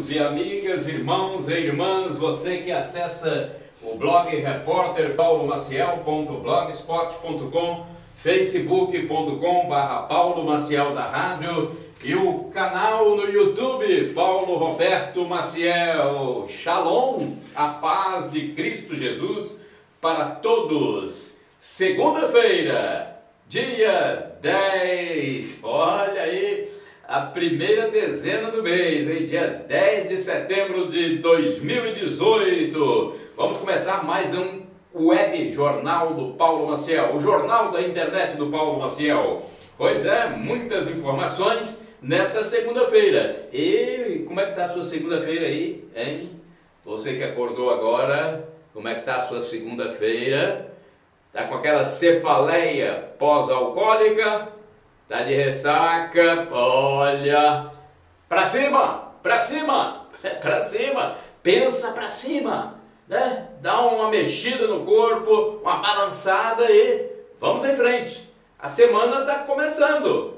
amigos e amigas, irmãos e irmãs, você que acessa o blog repórter paulomaciel.blogspot.com, facebook.com/Paulo Maciel da Rádio e o canal no YouTube Paulo Roberto Maciel. Shalom, a paz de Cristo Jesus para todos. Segunda-feira, dia 10, olha aí, a primeira dezena do mês, hein? Dia 10 de setembro de 2018. Vamos começar mais um web jornal do Paulo Maciel, o jornal da internet do Paulo Maciel. Pois é, muitas informações nesta segunda-feira. E como é que está a sua segunda-feira aí, hein? Você que acordou agora, como é que está a sua segunda-feira? Está com aquela cefaleia pós-alcoólica? Tá de ressaca? Olha, pra cima, pra cima, pra cima, pensa pra cima, né? Dá uma mexida no corpo, uma balançada e vamos em frente. A semana tá começando.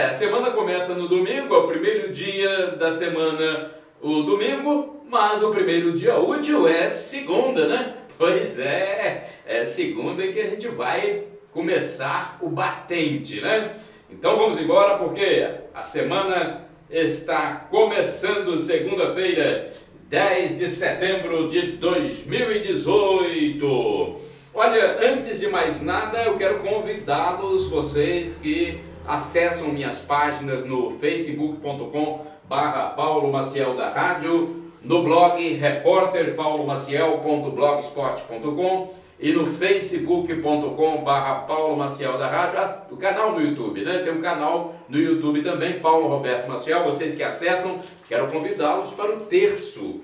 A semana começa no domingo, é o primeiro dia da semana, o domingo, mas o primeiro dia útil é segunda, né? Pois é segunda que a gente vai começar o batente, né? Então vamos embora porque a semana está começando, segunda-feira, 10 de setembro de 2018. Olha, antes de mais nada, eu quero convidá-los, vocês que acessam minhas páginas no facebook.com/Paulo Maciel da Rádio, no blog repórter paulomaciel.blogspot.com e no facebook.com/Paulo Maciel da Rádio, o canal no YouTube, né? Tem um canal no YouTube também, Paulo Roberto Maciel. Vocês que acessam, quero convidá-los para o terço,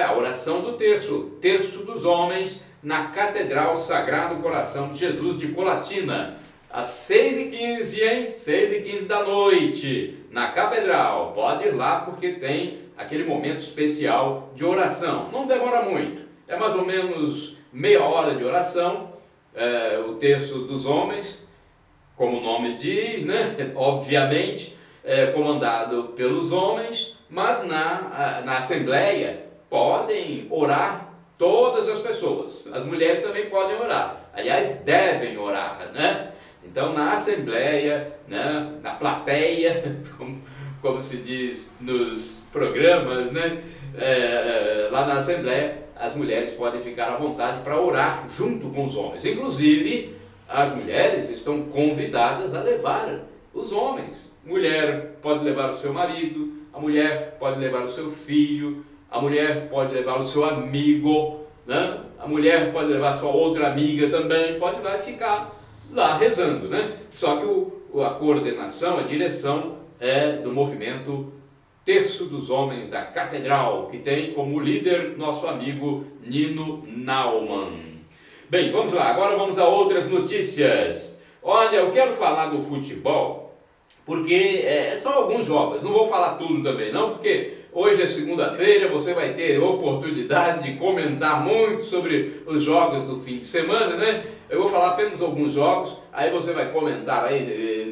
a oração do terço, terço dos homens, na Catedral Sagrado Coração de Jesus de Colatina, às 6h15, hein? 6h15 da noite, na Catedral. Pode ir lá porque tem aquele momento especial de oração. Não demora muito, é mais ou menos meia hora de oração, o terço dos homens, como o nome diz, né? Obviamente, comandado pelos homens, mas na Assembleia podem orar todas as pessoas. As mulheres também podem orar, aliás, devem orar, né? Então, na Assembleia, né? Na plateia, como se diz nos programas, né? Lá na Assembleia, as mulheres podem ficar à vontade para orar junto com os homens. Inclusive, as mulheres estão convidadas a levar os homens. Mulher pode levar o seu marido, a mulher pode levar o seu filho, a mulher pode levar o seu amigo, né? A mulher pode levar a sua outra amiga também, pode lá ficar lá rezando, né? Só que a coordenação, a direção é do movimento Terço dos Homens da Catedral, que tem como líder nosso amigo Nino Naumann. Bem, vamos lá, agora vamos a outras notícias. Olha, eu quero falar do futebol, porque são alguns jogos, não vou falar tudo também não, porque hoje é segunda-feira, você vai ter oportunidade de comentar muito sobre os jogos do fim de semana, né? Eu vou falar apenas alguns jogos, aí você vai comentar aí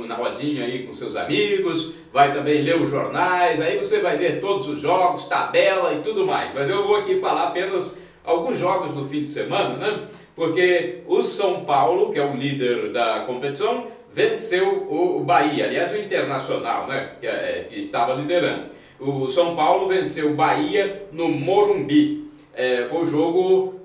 na rodinha aí com seus amigos, vai também ler os jornais, aí você vai ver todos os jogos, tabela e tudo mais. Mas eu vou aqui falar apenas alguns jogos do fim de semana, né? Porque o São Paulo, que é o líder da competição, venceu o Bahia, aliás o Internacional, né? Que estava liderando. O São Paulo venceu o Bahia no Morumbi. Foi o jogo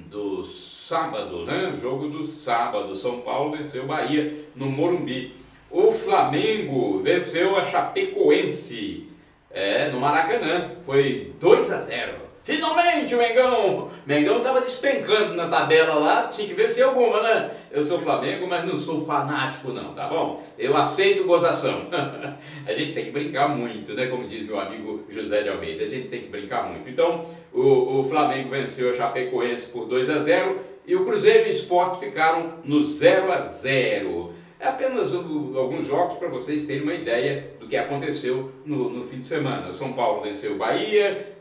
do sábado, né? O jogo do sábado. São Paulo venceu o Bahia no Morumbi. O Flamengo venceu a Chapecoense no Maracanã. Foi 2-0. Finalmente o Mengão! Mengão estava despencando na tabela lá, tinha que vencer alguma, né? Eu sou Flamengo, mas não sou fanático não, tá bom? Eu aceito gozação. A gente tem que brincar muito, né? Como diz meu amigo José de Almeida, a gente tem que brincar muito. Então, o Flamengo venceu a Chapecoense por 2-0 e o Cruzeiro e o Sport ficaram no 0-0. É apenas alguns jogos para vocês terem uma ideia do que aconteceu no fim de semana. O São Paulo venceu o Bahia,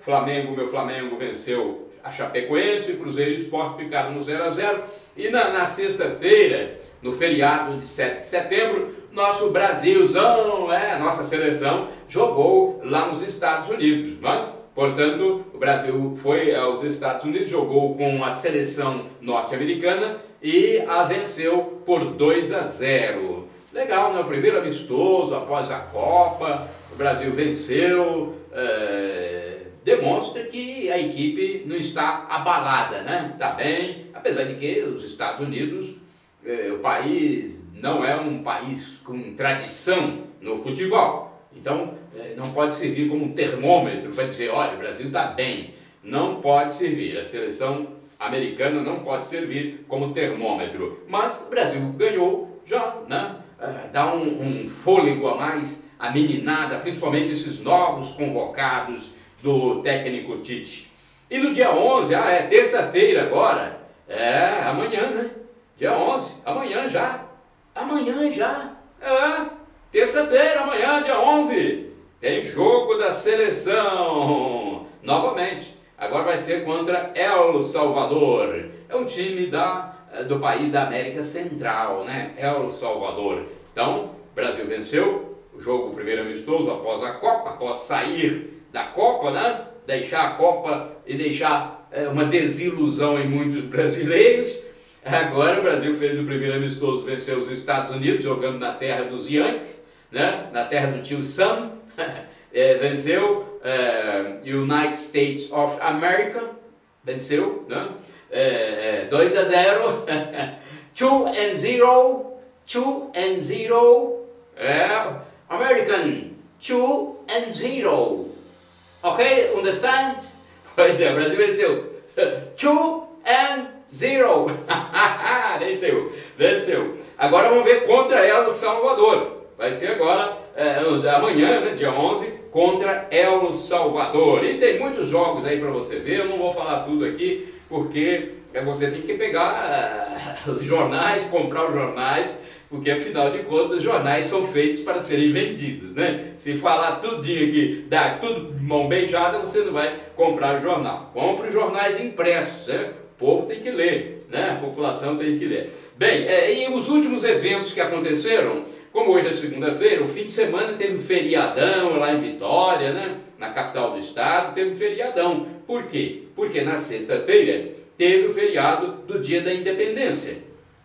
meu Flamengo venceu a Chapecoense, o Cruzeiro e o Sport ficaram no 0-0. E na sexta-feira, no feriado de 7 de setembro, nosso Brasilzão, a nossa seleção, jogou lá nos Estados Unidos, não é? Portanto, o Brasil foi aos Estados Unidos, jogou com a seleção norte-americana e a venceu por 2-0. Legal, né? O primeiro amistoso após a Copa, o Brasil venceu, demonstra que a equipe não está abalada, né? Está bem, apesar de que os Estados Unidos, o país não é um país com tradição no futebol. Então, não pode servir como um termômetro para dizer, olha, o Brasil está bem. Não pode servir. A seleção americana não pode servir como termômetro. Mas o Brasil ganhou já, né? Dá um fôlego a mais, a meninada, principalmente esses novos convocados do técnico Tite. E no dia 11, terça-feira agora, amanhã, né? Dia 11, amanhã já. Terça-feira, amanhã, dia 11, tem jogo da seleção, novamente, agora vai ser contra El Salvador, é um time do país da América Central, né, El Salvador. Então, o Brasil venceu o jogo, o primeiro amistoso após a Copa, após sair da Copa, né, deixar a Copa e deixar uma desilusão em muitos brasileiros. Agora o Brasil fez o primeiro amistoso, venceu os Estados Unidos, jogando na terra dos Yankees, né? Na terra do tio Sam, venceu United States of America, venceu, né? 2-0, 2-0, American, 2-0, ok, understand? Pois é, o Brasil venceu, 2-0, venceu. Agora vamos ver contra El Salvador. Vai ser agora, amanhã, né, dia 11, contra El Salvador. E tem muitos jogos aí para você ver. Eu não vou falar tudo aqui, porque você tem que pegar os jornais, comprar os jornais, porque afinal de contas os jornais são feitos para serem vendidos, né? Se falar tudinho aqui, dar tudo de mão beijada, você não vai comprar o jornal. Compre os jornais impressos, né? O povo tem que ler, né? A população tem que ler. Bem, e os últimos eventos que aconteceram, como hoje é segunda-feira, o fim de semana teve um feriadão lá em Vitória, né? Na capital do estado, teve um feriadão. Por quê? Porque na sexta-feira teve o feriado do Dia da Independência.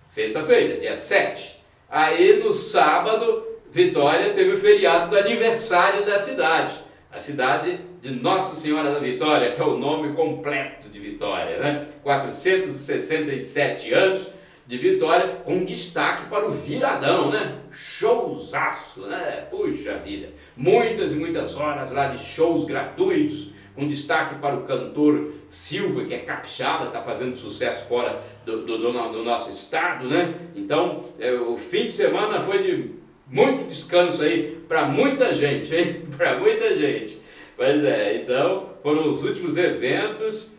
Sexta-feira, dia 7. Aí no sábado, Vitória teve o feriado do aniversário da cidade. A cidade de Nossa Senhora da Vitória, que é o nome completo de Vitória, né? 467 anos de Vitória, com destaque para o viradão, né? Showzaço, né? Puxa vida! Muitas e muitas horas lá de shows gratuitos, com destaque para o cantor Silva, que é capixaba, está fazendo sucesso fora do nosso estado, né? Então, o fim de semana foi de muito descanso aí para muita gente, hein? Para muita gente. Pois é, então foram os últimos eventos,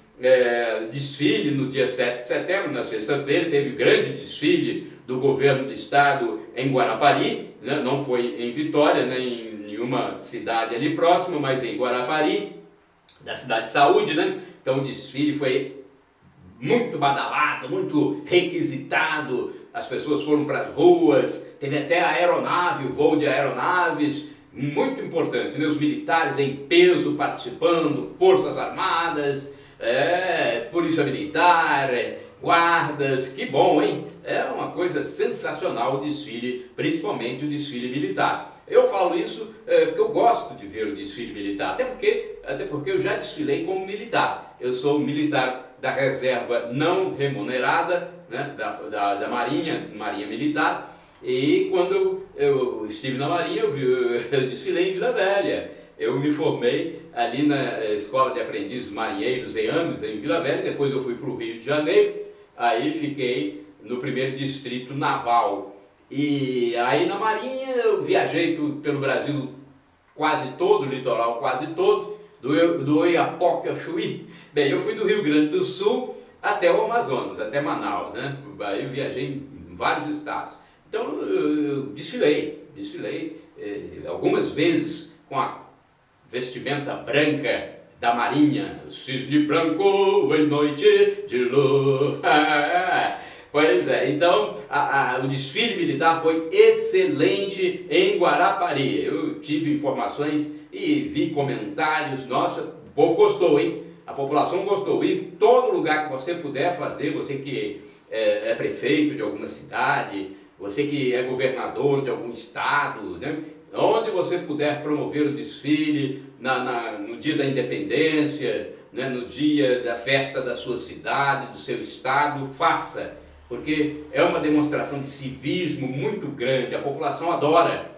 desfile no dia 7 de setembro, na sexta-feira, teve grande desfile do governo do estado em Guarapari, né? Não foi em Vitória, nem em nenhuma cidade ali próxima, mas em Guarapari, da cidade de Saúde, né? Então o desfile foi muito badalado, muito requisitado, as pessoas foram para as ruas, teve até aeronave, o voo de aeronaves, muito importante, né? Os militares em peso participando, Forças Armadas, Polícia Militar, guardas, que bom, hein? É uma coisa sensacional o desfile, principalmente o desfile militar. Eu falo isso porque eu gosto de ver o desfile militar, até porque eu já desfilei como militar. Eu sou militar da reserva não remunerada, né, da Marinha Militar, e quando eu estive na Marinha eu desfilei em Vila Velha. Eu me formei ali na Escola de Aprendizes Marinheiros em Ames, em Vila Velha, depois eu fui para o Rio de Janeiro, aí fiquei no primeiro distrito naval. E aí na Marinha eu viajei pelo Brasil quase todo, o litoral quase todo, do Oiapoque ao Chuí. Bem, eu fui do Rio Grande do Sul até o Amazonas, até Manaus, né? Aí eu viajei em vários estados. Então eu desfilei algumas vezes com a vestimenta branca da Marinha, cisne branco em noite de lua. Pois é, então o desfile militar foi excelente em Guarapari. Eu tive informações e vi comentários, nossa, o povo gostou, hein? A população gostou. E todo lugar que você puder fazer, você que é prefeito de alguma cidade, você que é governador de algum estado, né? Onde você puder promover o desfile, no dia da independência, né? No dia da festa da sua cidade, do seu estado, faça. Porque é uma demonstração de civismo muito grande, a população adora.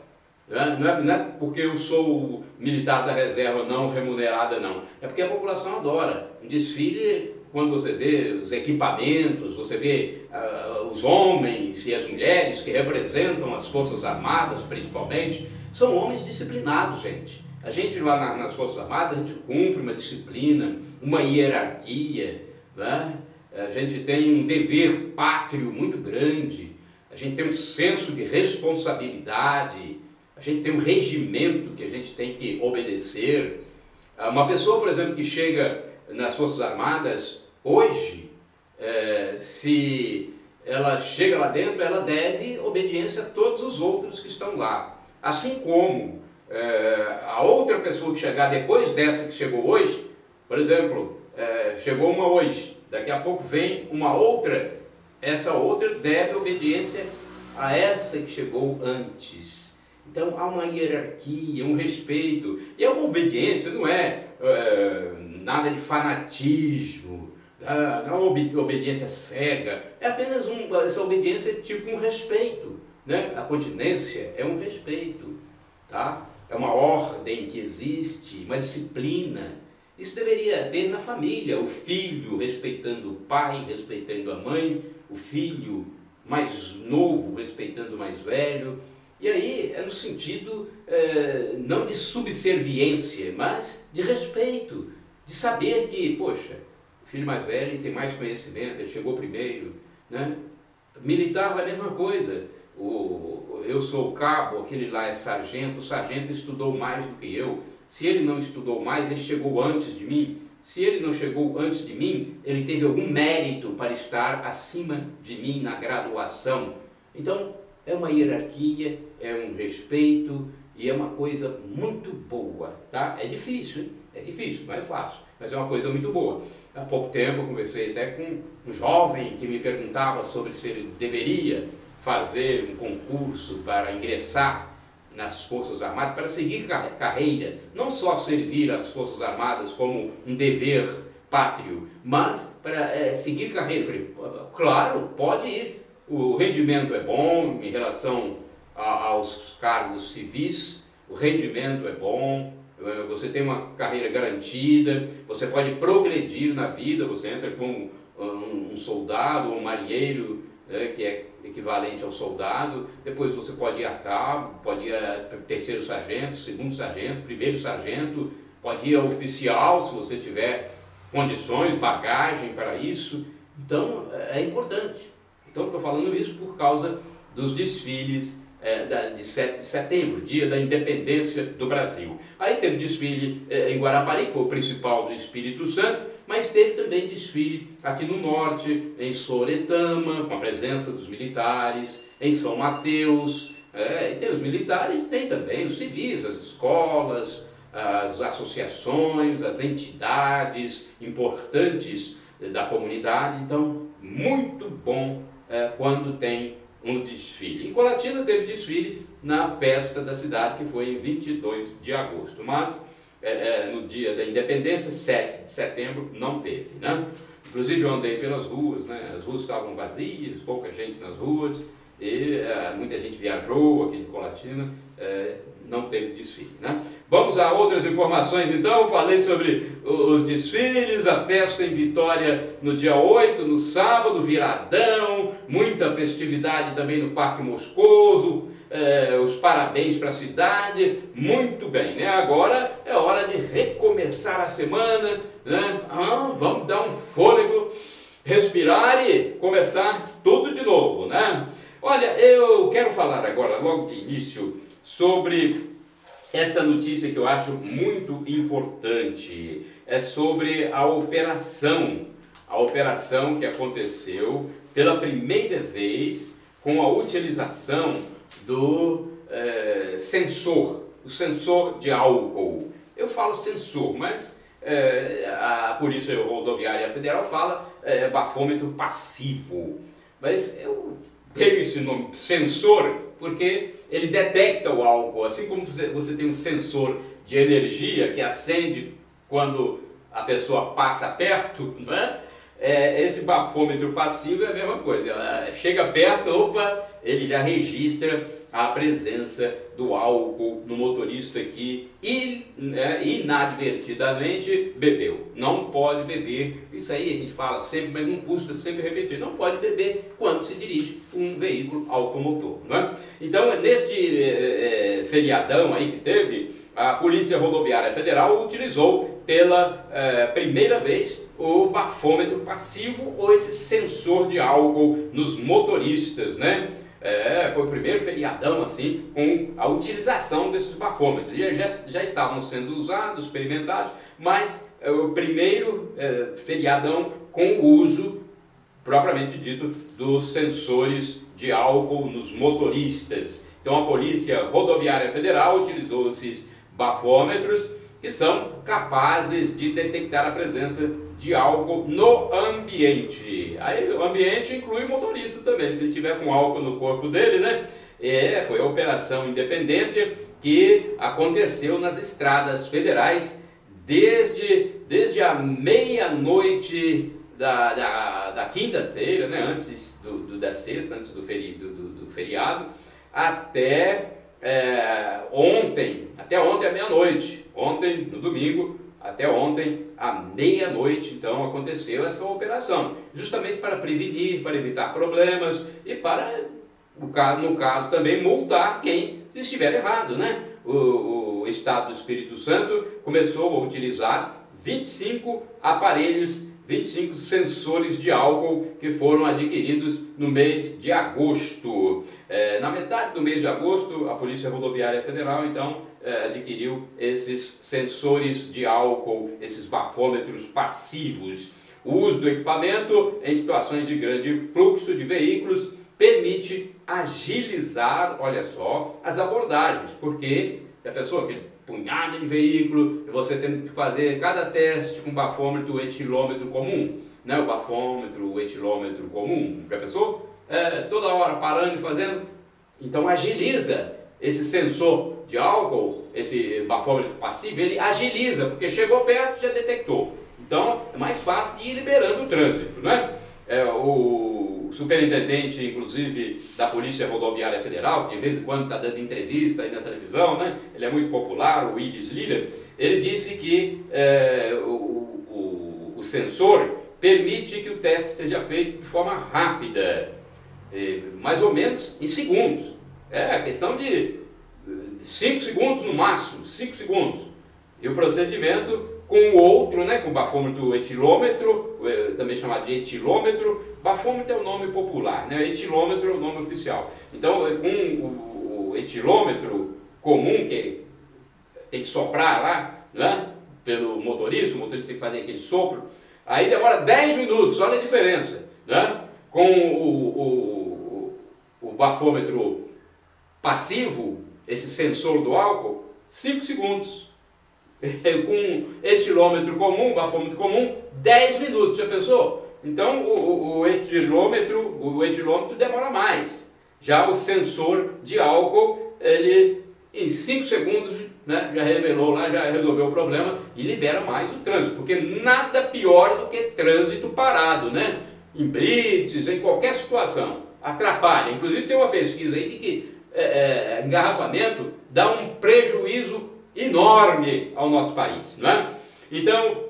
Não é porque eu sou militar da reserva não remunerada, não. É porque a população adora. Um desfile, quando você vê os equipamentos, você vê os homens e as mulheres que representam as Forças Armadas, principalmente, são homens disciplinados, gente. A gente lá nas Forças Armadas, a gente cumpre uma disciplina, uma hierarquia, né? A gente tem um dever pátrio muito grande, a gente tem um senso de responsabilidade, a gente tem um regimento que a gente tem que obedecer. Uma pessoa, por exemplo, que chega nas Forças Armadas hoje, se ela chega lá dentro, ela deve obediência a todos os outros que estão lá. Assim como a outra pessoa que chegar depois dessa que chegou hoje, por exemplo, chegou uma hoje, daqui a pouco vem uma outra, essa outra deve obediência a essa que chegou antes. Então há uma hierarquia, um respeito, e é uma obediência, não é nada de fanatismo, não é uma obediência cega, é apenas essa obediência é tipo um respeito, né? A continência é um respeito, tá? É uma ordem que existe, uma disciplina. Isso deveria ter na família, o filho respeitando o pai, respeitando a mãe, o filho mais novo respeitando o mais velho. E aí é no sentido não de subserviência, mas de respeito, de saber que, poxa, o filho mais velho tem mais conhecimento, ele chegou primeiro, né? Militar é a mesma coisa. Eu sou cabo, aquele lá é sargento, o sargento estudou mais do que eu. Se ele não estudou mais, ele chegou antes de mim. Se ele não chegou antes de mim, ele teve algum mérito para estar acima de mim na graduação. Então, é uma hierarquia, é um respeito e é uma coisa muito boa, tá? É difícil, hein? É difícil, não é fácil, mas é uma coisa muito boa. Há pouco tempo eu conversei até com um jovem que me perguntava sobre se ele deveria fazer um concurso para ingressar nas Forças Armadas, para seguir carreira, não só servir as Forças Armadas como um dever pátrio, mas para seguir carreira. Eu falei, claro, pode ir, o rendimento é bom em relação aos cargos civis, o rendimento é bom, você tem uma carreira garantida, você pode progredir na vida, você entra como um soldado ou um marinheiro, que é equivalente ao soldado, depois você pode ir a cabo, pode ir a terceiro sargento, segundo sargento, primeiro sargento, pode ir a oficial se você tiver condições, bagagem para isso. Então é importante. Então estou falando isso por causa dos desfiles de 7 de setembro, dia da independência do Brasil. Aí teve desfile em Guarapari, que foi o principal do Espírito Santo, mas teve também desfile aqui no norte, em Soretama, com a presença dos militares, em São Mateus, e tem os militares, tem também os civis, as escolas, as associações, as entidades importantes da comunidade. Então, muito bom quando tem um desfile. Em Colatina teve desfile na festa da cidade, que foi em 22 de agosto, mas no dia da independência, 7 de setembro, não teve, né? Inclusive eu andei pelas ruas, né? As ruas estavam vazias, pouca gente nas ruas, e muita gente viajou aqui de Colatina, não teve desfile, né? Vamos a outras informações então. Falei sobre os desfiles, a festa em Vitória no dia 8, no sábado, viradão, muita festividade também no Parque Moscoso, os parabéns para a cidade, muito bem, né? Agora é hora de recomeçar a semana, né? Vamos dar um fôlego, respirar e começar tudo de novo, né? Olha, eu quero falar agora, logo de início, sobre essa notícia que eu acho muito importante. É sobre a operação que aconteceu pela primeira vez com a utilização do o sensor de álcool. Eu falo sensor, mas a Polícia Rodoviária Federal fala bafômetro passivo. Mas eu tenho esse nome, sensor, porque ele detecta o álcool, assim como você tem um sensor de energia que acende quando a pessoa passa perto, não é? Esse bafômetro passivo é a mesma coisa. Ela chega perto, opa, ele já registra a presença do álcool no motorista que inadvertidamente bebeu. Não pode beber, isso aí a gente fala sempre, mas não custa sempre repetir, não pode beber quando se dirige um veículo automotor, não é? Então, neste feriadão aí que teve, a Polícia Rodoviária Federal utilizou pela primeira vez o bafômetro passivo ou esse sensor de álcool nos motoristas, né? Foi o primeiro feriadão assim com a utilização desses bafômetros. E já estavam sendo usados, experimentados, mas o primeiro feriadão com o uso propriamente dito dos sensores de álcool nos motoristas. Então a Polícia Rodoviária Federal utilizou esses bafômetros que são capazes de detectar a presença de álcool no ambiente. Aí o ambiente inclui o motorista também, se ele tiver com álcool no corpo dele, né? Foi a Operação Independência que aconteceu nas estradas federais desde a meia-noite da quinta-feira, né? Antes da sexta, antes do feriado, até ontem à meia-noite. Ontem, no domingo, até ontem, à meia-noite, então, aconteceu essa operação. Justamente para prevenir, para evitar problemas e para, no caso também, multar quem estiver errado, né? O Estado do Espírito Santo começou a utilizar 25 aparelhos, 25 sensores de álcool que foram adquiridos no mês de agosto. Na metade do mês de agosto, a Polícia Rodoviária Federal, então, adquiriu esses sensores de álcool, esses bafômetros passivos. O uso do equipamento em situações de grande fluxo de veículos permite agilizar, olha só, as abordagens, porque a pessoa, aquele punhado de veículo, você tem que fazer cada teste com bafômetro etilômetro comum, né? O bafômetro, o etilômetro comum, já pensou? Toda hora parando e fazendo. Então agiliza esse sensor de álcool, esse bafômetro passivo, ele agiliza, porque chegou perto já detectou. Então é mais fácil de ir liberando o trânsito, né? O superintendente, inclusive, da Polícia Rodoviária Federal, que de vez em quando está dando entrevista aí na televisão, né? Ele é muito popular, o Willis Lira, ele disse que o sensor permite que o teste seja feito de forma rápida, mais ou menos em segundos. É questão de 5 segundos no máximo, 5 segundos. E o procedimento com o outro, né, com o bafômetro etilômetro, também chamado de etilômetro. Bafômetro é o nome popular, né? Etilômetro é o nome oficial. Então, com o etilômetro comum, que tem que soprar lá, né, pelo motorista, o motorista tem que fazer aquele sopro, aí demora 10 minutos, olha a diferença, né? Com o bafômetro passivo, esse sensor do álcool, 5 segundos. Com etilômetro comum, bafômetro comum, 10 minutos, já pensou? Então o etilômetro demora mais. Já o sensor de álcool, ele em 5 segundos, né, já revelou lá, já resolveu o problema e libera mais o trânsito, porque nada pior do que trânsito parado, né? Em blitz, em qualquer situação, atrapalha. Inclusive tem uma pesquisa aí de que engarrafamento dá um prejuízo enorme ao nosso país, não é? Então,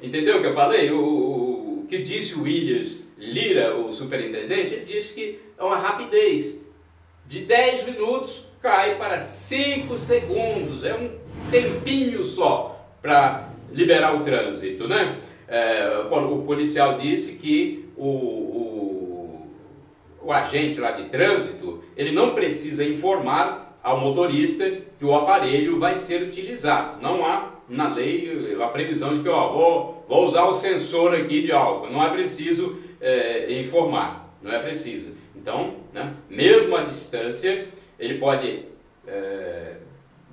entendeu o que eu falei? O que disse o Willis Lira, o superintendente, ele disse que é uma rapidez. De 10 minutos cai para 5 segundos, é um tempinho só para liberar o trânsito, né? O policial disse que o agente lá de trânsito, ele não precisa informar ao motorista que o aparelho vai ser utilizado. Não há na lei a previsão de que vou usar o sensor aqui de álcool. Não é preciso informar, não é preciso. Então, né, mesmo à distância, ele pode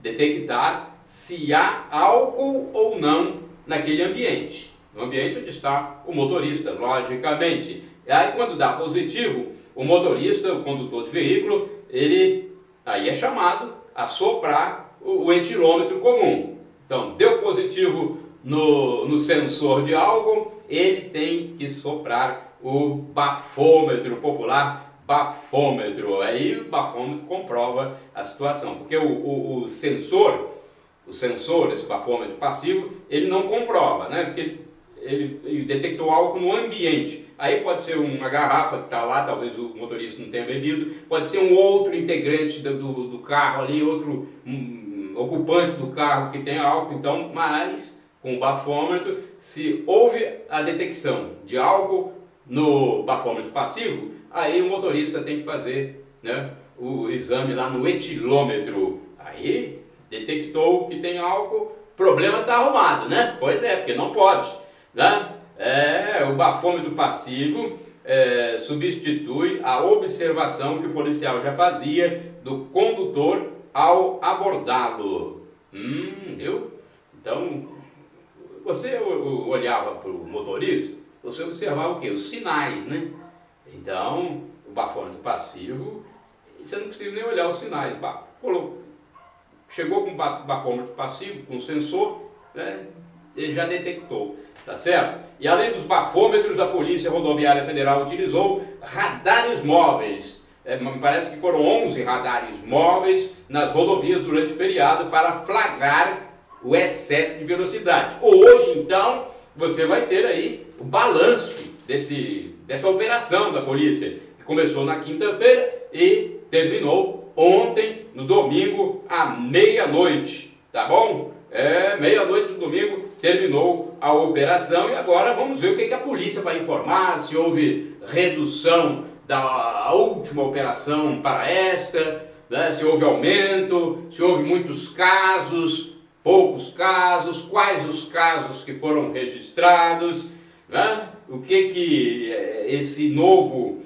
detectar se há álcool ou não naquele ambiente. No ambiente onde está o motorista, logicamente. E aí quando dá positivo, o motorista, o condutor de veículo, ele aí é chamado a soprar o etilômetro comum. Então, deu positivo no sensor de álcool, ele tem que soprar o bafômetro popular, bafômetro. Aí o bafômetro comprova a situação, porque o sensor, esse bafômetro passivo, ele não comprova, né? Porque ele detectou álcool no ambiente. Aí pode ser uma garrafa que está lá, talvez o motorista não tenha bebido, pode ser um outro integrante do carro ali, outro ocupante do carro que tem álcool. Então, mas com o bafômetro, se houve a detecção de álcool no bafômetro passivo, aí o motorista tem que fazer, né, o exame lá no etilômetro. Aí detectou que tem álcool, problema está arrumado, né? Pois é, porque não pode, né? O bafômetro passivo substitui a observação que o policial já fazia do condutor ao abordá-lo. Viu? Então, você olhava para o motorista, você observava o quê? Os sinais, né? Então, o bafômetro passivo, você não precisa nem olhar os sinais. Chegou com o bafômetro passivo, com o sensor, né? Ele já detectou, tá certo? E além dos bafômetros, a Polícia Rodoviária Federal utilizou radares móveis. Me parece que foram 11 radares móveis nas rodovias durante o feriado para flagrar o excesso de velocidade. Hoje, então, você vai ter aí o balanço dessa operação da polícia, que começou na quinta-feira e terminou ontem, no domingo, à meia-noite, tá bom? Meia-noite do domingo terminou a operação e agora vamos ver o que a polícia vai informar, se houve redução da última operação para esta, né? Se houve aumento, se houve muitos casos, poucos casos, quais os casos que foram registrados, né? O que esse novo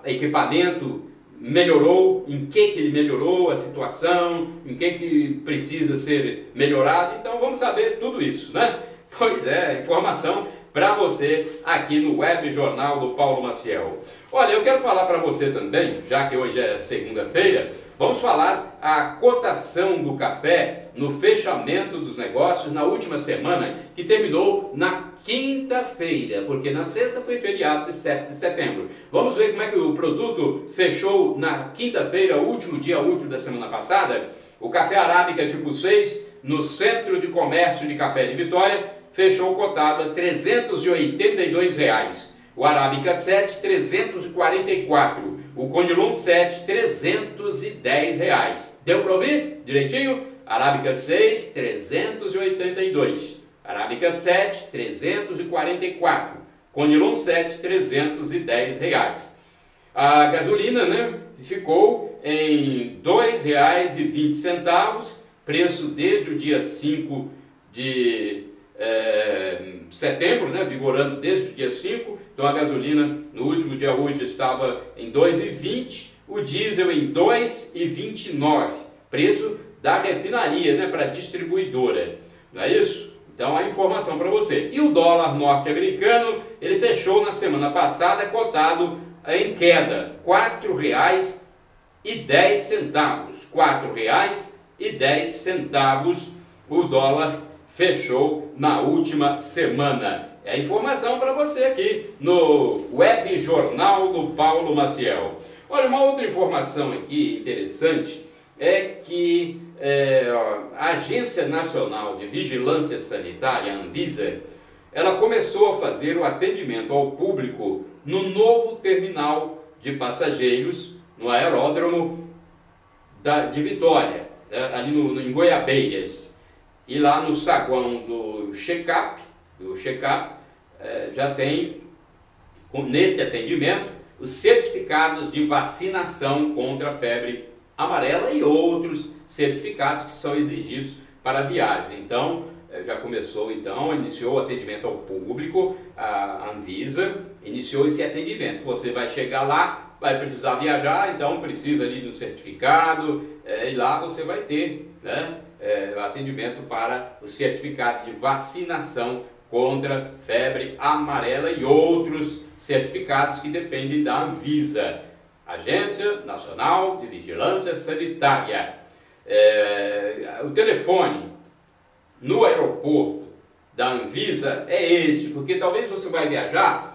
equipamento melhorou, em que ele melhorou a situação, em que precisa ser melhorado. Então vamos saber tudo isso, né? Pois é, informação para você aqui no Web Jornal do Paulo Maciel. Olha, eu quero falar para você também, já que hoje é segunda-feira, vamos falar a cotação do café no fechamento dos negócios na última semana, que terminou na quinta-feira, porque na sexta foi feriado de 7 de setembro. Vamos ver como é que o produto fechou na quinta-feira, o último dia útil da semana passada. O café arábica tipo 6, no Centro de Comércio de Café de Vitória, fechou cotado a R$ 382. O arábica 7, 344. O conilon 7, R$ 310. Deu para ouvir direitinho? Arábica 6, 382. Arábica 7, 344. Conilon 7, R$ 310. A gasolina, né, ficou em R$ 2,20, preço desde o dia 5 de setembro, né, vigorando desde o dia 5. Então a gasolina no último dia útil estava em R$ 2,20, o diesel em R$ 2,29, preço da refinaria, né, para a distribuidora, não é isso? Então a informação para você. E o dólar norte-americano, ele fechou na semana passada cotado em queda, R$ 4,10. R$ 4,10 o dólar fechou na última semana. É a informação para você aqui no Web Jornal do Paulo Maciel. Olha, uma outra informação aqui interessante é que a Agência Nacional de Vigilância Sanitária, a Anvisa, ela começou a fazer o atendimento ao público no novo terminal de passageiros, no aeródromo de Vitória, ali em Goiabeiras. E lá no saguão do check-up, já tem, nesse atendimento, os certificados de vacinação contra a febre amarela e outros certificados que são exigidos para a viagem. Então, já começou, então, iniciou o atendimento ao público, a Anvisa iniciou esse atendimento. Você vai chegar lá, vai precisar viajar, então precisa ali do certificado, e lá você vai ter, né, atendimento para o certificado de vacinação contra febre amarela e outros certificados que dependem da Anvisa, Agência Nacional de Vigilância Sanitária. O telefone no aeroporto da Anvisa é este, porque talvez você vai viajar,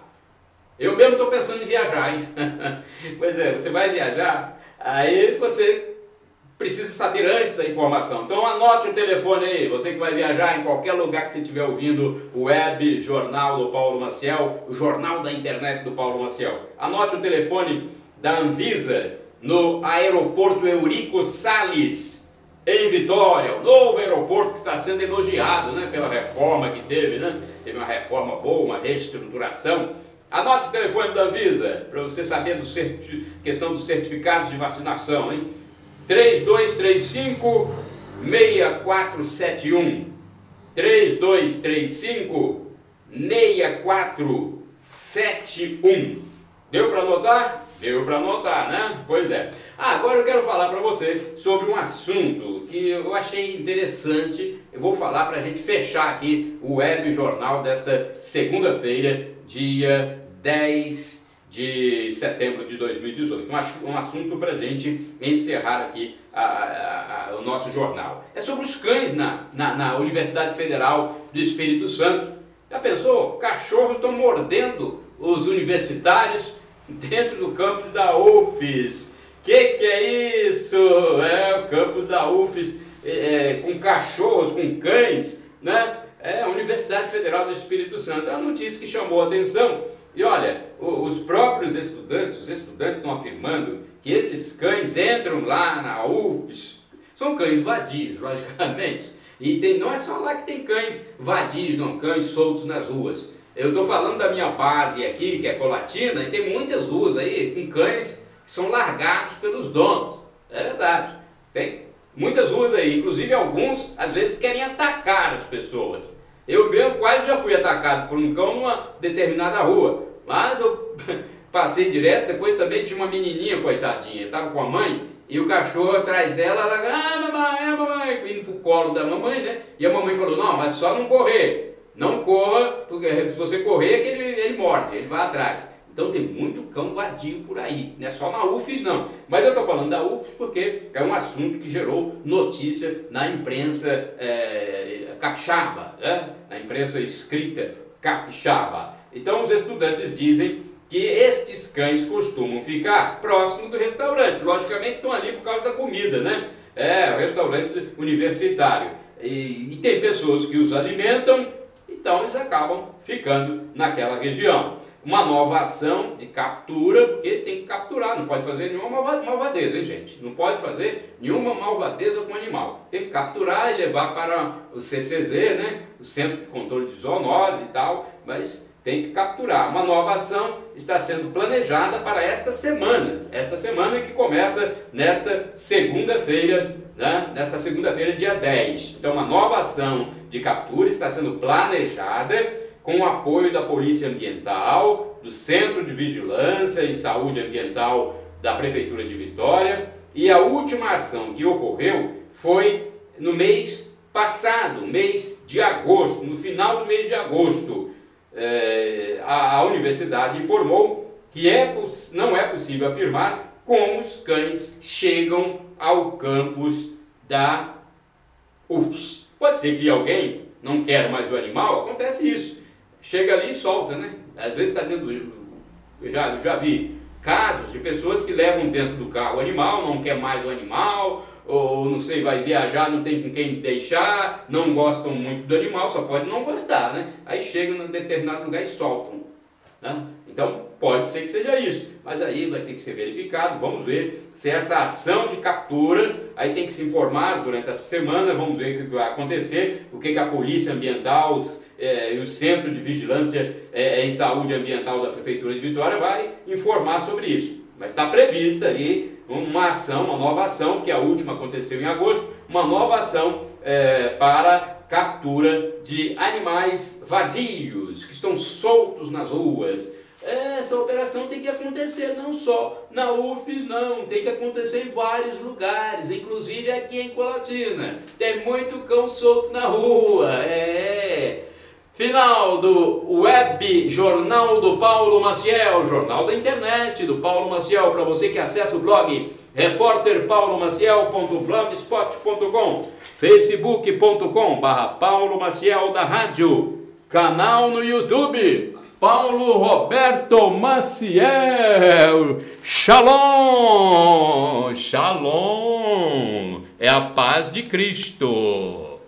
eu mesmo estou pensando em viajar, hein? Pois é, você vai viajar, aí você precisa saber antes a informação. Então anote o telefone aí, você que vai viajar em qualquer lugar que você estiver ouvindo o web jornal do Paulo Maciel, o jornal da internet do Paulo Maciel. Anote o telefone da Anvisa no aeroporto Eurico Salles, em Vitória, o novo aeroporto que está sendo elogiado, né, pela reforma que teve, né? Teve uma reforma boa, uma reestruturação. Anote o telefone da Anvisa, para você saber questão dos certificados de vacinação, hein? 3235-6471, 3235-6471. Deu para anotar? Deu para anotar, né? Pois é. Agora eu quero falar para você sobre um assunto que eu achei interessante. Eu vou falar para a gente fechar aqui o web jornal desta segunda-feira, dia 10 de setembro de 2018. Um assunto para a gente encerrar aqui o nosso jornal. É sobre os cães na Universidade Federal do Espírito Santo. Já pensou? Cachorros estão mordendo os universitários dentro do campus da UFES. Que é isso? O campus da UFES com cachorros, com cães, né? É a Universidade Federal do Espírito Santo. É uma notícia que chamou a atenção. E olha, os próprios estudantes estão afirmando que esses cães entram lá na UFES, são cães vadios, logicamente, e não é só lá que tem cães vadios, não, cães soltos nas ruas. Eu estou falando da minha base aqui, que é Colatina, e tem muitas ruas aí com cães que são largados pelos donos, é verdade, tem muitas ruas aí, inclusive alguns às vezes querem atacar as pessoas. Eu mesmo quase já fui atacado por um cão numa determinada rua, mas eu passei direto. Depois também tinha uma menininha, coitadinha, estava com a mãe, e o cachorro atrás dela, ela, mamãe, indo pro colo da mamãe, né? E a mamãe falou, não, mas só não correr, não corra, porque se você correr é que ele morde, ele vai atrás. Então tem muito cão vadio por aí, não é só na UFES não. Mas eu estou falando da UFES porque é um assunto que gerou notícia na imprensa capixaba, né? Na imprensa escrita capixaba. Então os estudantes dizem que estes cães costumam ficar próximo do restaurante. Logicamente estão ali por causa da comida, né? É, o restaurante universitário. E tem pessoas que os alimentam, então eles acabam ficando naquela região. Uma nova ação de captura, porque tem que capturar, não pode fazer nenhuma malvadeza, hein, gente? Não pode fazer nenhuma malvadeza com o animal. Tem que capturar e levar para o CCZ, né? O Centro de Controle de Zoonose e tal, mas tem que capturar. Uma nova ação está sendo planejada para esta semana que começa nesta segunda-feira, né? Nesta segunda-feira, dia 10. Então, uma nova ação de captura está sendo planejada com o apoio da Polícia Ambiental, do Centro de Vigilância e Saúde Ambiental da Prefeitura de Vitória. E a última ação que ocorreu foi no mês passado, mês de agosto, no final do mês de agosto. A universidade informou que não é possível afirmar como os cães chegam ao campus da UFES. Pode ser que alguém não quer mais o animal, acontece isso. Chega ali e solta, né? Às vezes está dentro do... Eu já vi casos de pessoas que levam dentro do carro o animal, não quer mais o animal, ou não sei, vai viajar, não tem com quem deixar, não gostam muito do animal, só pode não gostar, né? Aí chegam em determinado lugar e soltam, né? Então pode ser que seja isso, mas aí vai ter que ser verificado. Vamos ver se essa ação de captura, aí tem que se informar durante essa semana, vamos ver o que vai acontecer, o que a Polícia Ambiental e o Centro de Vigilância em Saúde Ambiental da Prefeitura de Vitória vai informar sobre isso. Mas está prevista aí uma ação, uma nova ação, que a última aconteceu em agosto, uma nova ação para captura de animais vadios que estão soltos nas ruas. Essa operação tem que acontecer não só na UFES, não, tem que acontecer em vários lugares, inclusive aqui em Colatina. Tem muito cão solto na rua, Final do Web Jornal do Paulo Maciel, jornal da internet do Paulo Maciel, para você que acessa o blog repórterpaulomaciel.blogspot.com, facebook.com/Paulo Maciel da Rádio, canal no YouTube, Paulo Roberto Maciel. Shalom, shalom, é a paz de Cristo.